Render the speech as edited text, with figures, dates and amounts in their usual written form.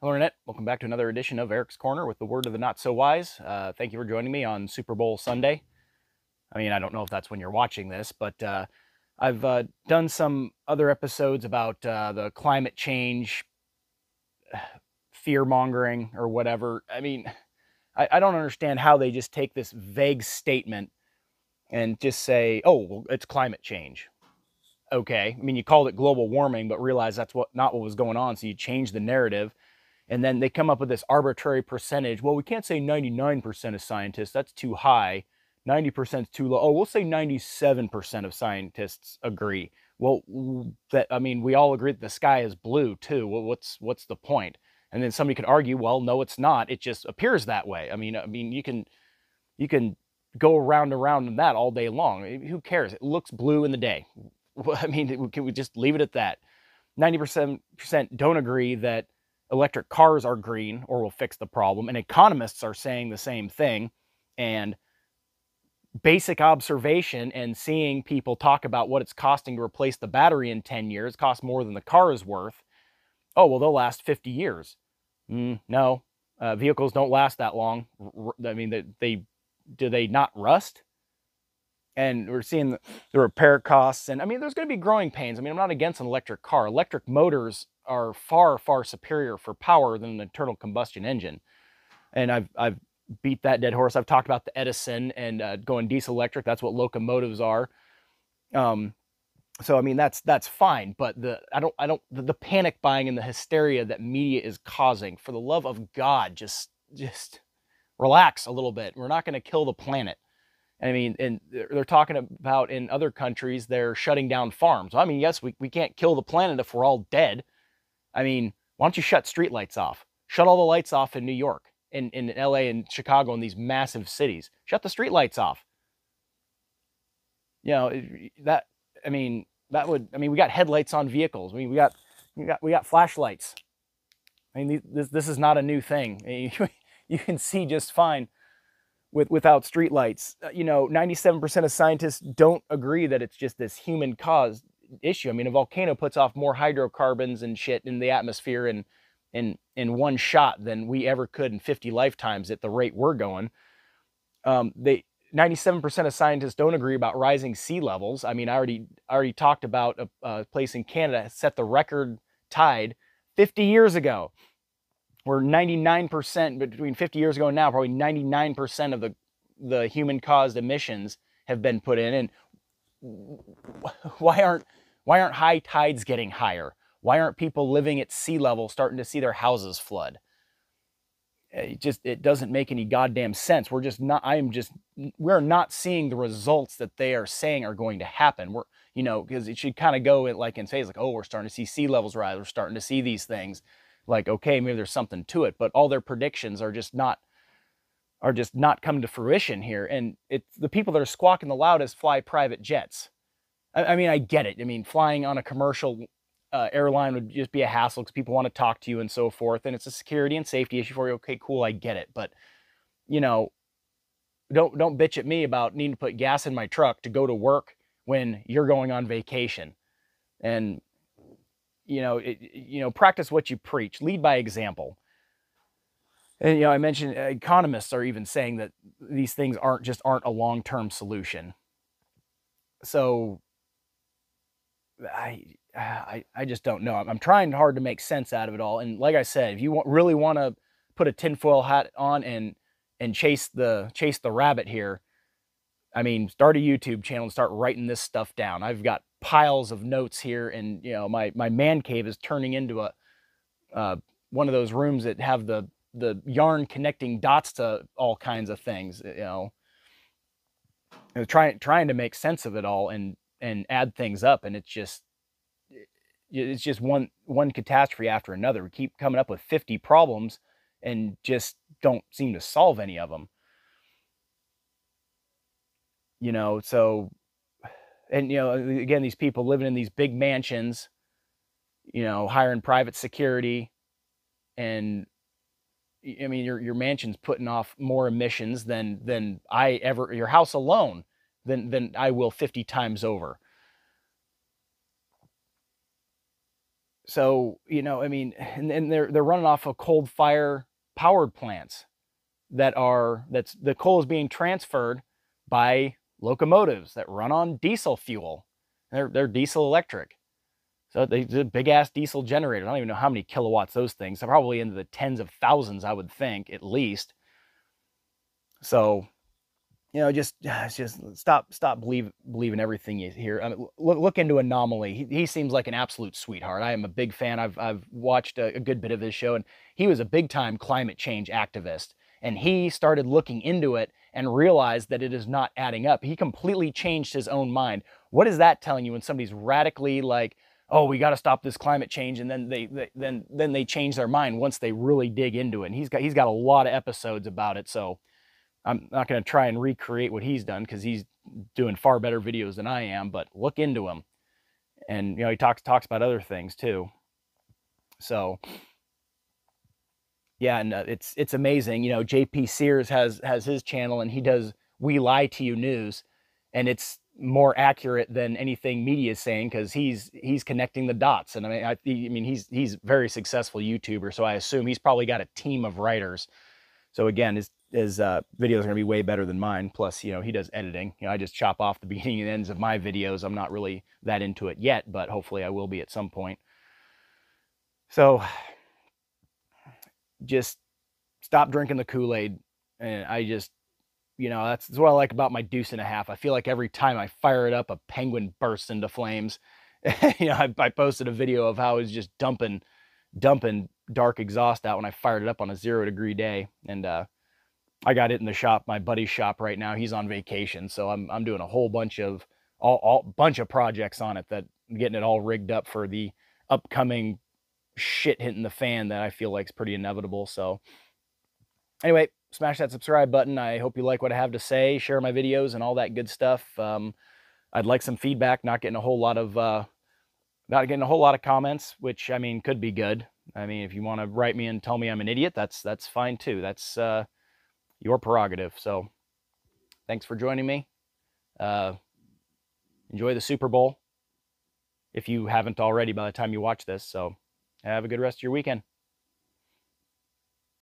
Hello, Internet. Welcome back to another edition of Eric's Corner with the word of the not so wise. Thank you for joining me on Super Bowl Sunday. I mean, I don't know if that's when you're watching this, but I've done some other episodes about the climate change, fear mongering, or whatever. I mean, I don't understand how they just take this vague statement and just say, oh, well, it's climate change. Okay. I mean, you called it global warming, but realize that's not what was going on. So you change the narrative. And then they come up with this arbitrary percentage. Well, we can't say 99% of scientists. That's too high. 90% is too low. Oh, we'll say 97% of scientists agree. Well, we all agree that the sky is blue too. Well, what's the point? And then somebody could argue, well, no, it's not. It just appears that way. I mean, you can go around and around in that all day long. Who cares? It looks blue in the day. I mean, can we just leave it at that? 90% don't agree that electric cars are green or will fix the problem. And economists are saying the same thing. And basic observation and seeing people talk about what it's costing to replace the battery in 10 years costs more than the car is worth. Oh, well, they'll last 50 years. No, vehicles don't last that long. I mean, do they not rust? And we're seeing the repair costs. And I mean, there's going to be growing pains. I mean, I'm not against an electric car. Electric motors are far, far superior for power than an internal combustion engine. And I've beat that dead horse. I've talked about the Edison and going diesel electric. That's what locomotives are. So I mean, that's fine. But the panic buying and the hysteria that media is causing, for the love of God, just relax a little bit. We're not going to kill the planet. I mean, and they're talking about in other countries, they're shutting down farms. I mean, yes, we can't kill the planet if we're all dead. I mean, why don't you shut streetlights off? Shut all the lights off in New York, in LA and Chicago, in these massive cities. Shut the streetlights off. You know, we got headlights on vehicles. I mean, we got flashlights. I mean, this is not a new thing. I mean, you can see just fine without streetlights. 97% of scientists don't agree that it's just this human caused issue. I mean, a volcano puts off more hydrocarbons and shit in the atmosphere in one shot than we ever could in 50 lifetimes at the rate we're going. 97% of scientists don't agree about rising sea levels. I mean, I already talked about a place in Canada that set the record tide 50 years ago. We're 99%, between 50 years ago and now, probably 99% of the human-caused emissions have been put in. And why aren't high tides getting higher? Why aren't people living at sea level starting to see their houses flood? It doesn't make any goddamn sense. We're not seeing the results that they are saying are going to happen. Because it should kind of go in phase, like, oh, we're starting to see sea levels rise. We're starting to see these things. Like, okay, maybe there's something to it, but all their predictions are just not coming to fruition here. And it's the people that are squawking the loudest fly private jets. I mean, I get it. I mean, flying on a commercial airline would just be a hassle because people want to talk to you and so forth, and it's a security and safety issue for you. Okay, cool, I get it. But don't bitch at me about needing to put gas in my truck to go to work when you're going on vacation. And practice what you preach. Lead by example. And I mentioned economists are even saying that these things aren't a long-term solution. So I just don't know. I'm trying hard to make sense out of it all. And like I said, if you really want to put a tinfoil hat on and chase the rabbit here, I mean, start a YouTube channel and start writing this stuff down. I've got piles of notes here, and my man cave is turning into a one of those rooms that have the yarn connecting dots to all kinds of things. Trying to make sense of it all and add things up, and it's just one catastrophe after another. We keep coming up with 50 problems and just don't seem to solve any of them. So, and again, these people living in these big mansions, hiring private security, and I mean, your mansion's putting off more emissions than your house alone than I will 50 times over. So, you know, I mean, and they're running off of coal fire powered plants that's the coal is being transferred by locomotives that run on diesel fuel. They're diesel electric. So they're big ass diesel generators. I don't even know how many kilowatts those things. They're probably into the tens of thousands, I would think, at least. So, you know, just stop believing everything you hear. I mean, look into Anomaly. He seems like an absolute sweetheart. I am a big fan. I've watched a good bit of his show, and he was a big time climate change activist. And he started looking into it and realized that it is not adding up. He completely changed his own mind. What is that telling you when somebody's radically like, oh, we got to stop this climate change, and then they change their mind once they really dig into it? And he's got a lot of episodes about it, so I'm not going to try and recreate what he's done because he's doing far better videos than I am, but look into him. And, you know, he talks about other things too. So, yeah, and it's amazing. You know, JP Sears has his channel, and he does We Lie to You News, and it's more accurate than anything media is saying because he's connecting the dots. And I mean he's a very successful YouTuber, so I assume he's probably got a team of writers. So again, his videos are going to be way better than mine. Plus, you know, he does editing. You know, I just chop off the beginning and ends of my videos. I'm not really that into it yet, but hopefully I will be at some point. So just stop drinking the Kool-Aid. And I just, you know, that's what I like about my deuce and a half. I feel like every time I fire it up, a penguin bursts into flames. You know, I posted a video of how I was just dumping dark exhaust out when I fired it up on a 0-degree day. And I got it in the shop, my buddy's shop right now. He's on vacation, so I'm doing a whole bunch of bunch of projects on it, that getting it all rigged up for the upcoming shit hitting the fan that I feel like is pretty inevitable. So anyway, smash that subscribe button. I hope you like what I have to say. Share my videos and all that good stuff. I'd like some feedback. Not getting a whole lot of comments, which I mean could be good. I mean, if you want to write me and tell me I'm an idiot, that's fine too. That's your prerogative. So thanks for joining me. Enjoy the Super Bowl if you haven't already by the time you watch this. So have a good rest of your weekend.